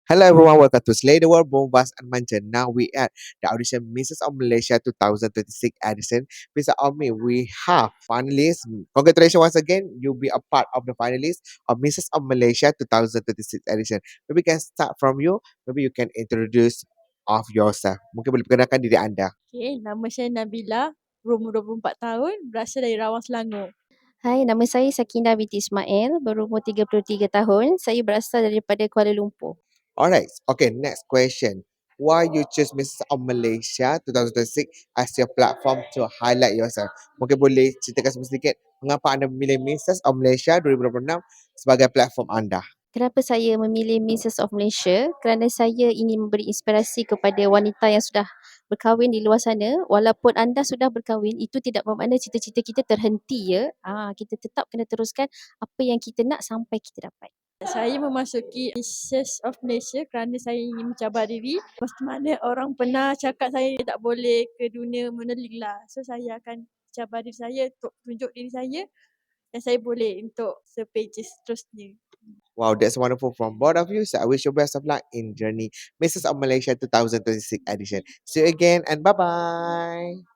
Hello everyone, welcome to Slay the World, Bombas and Manja. Now we at the audition Mrs. of Malaysia 2026 edition. Beside of me, we have finalists. Congratulations once again, you'll be a part of the finalists of Mrs. of Malaysia 2026 edition. Maybe we can start from you. Maybe you can introduce of yourself. Mungkin boleh perkenalkan diri anda. Okay, nama saya Nabila, berumur 24 tahun, berasal dari Rawang, Selangor. Hai, nama saya Sakinah binti Ismail, berumur 33 tahun. Saya berasal daripada Kuala Lumpur. Alright, okay, next question. Why you choose Mrs. of Malaysia 2026 as your platform to highlight yourself? Mungkin boleh ceritakan sedikit mengapa anda memilih Mrs. of Malaysia 2026 sebagai platform anda? Kenapa saya memilih Mrs. of Malaysia? Kerana saya ingin memberi inspirasi kepada wanita yang sudah berkahwin di luar sana. Walaupun anda sudah berkahwin, itu tidak bermakna cita-cita kita terhenti ya. Kita tetap kena teruskan apa yang kita nak sampai kita dapat. Saya memasuki Mrs. of Malaysia kerana saya ingin mencabar diri. Mana orang pernah cakap saya tak boleh ke dunia modeling lah. So saya akan cabar diri saya untuk tunjuk diri saya dan saya boleh untuk se-pages seterusnya. Wow, that's wonderful from both of you. So I wish you best of luck in journey Mrs. of Malaysia 2026 edition. See you again and bye-bye.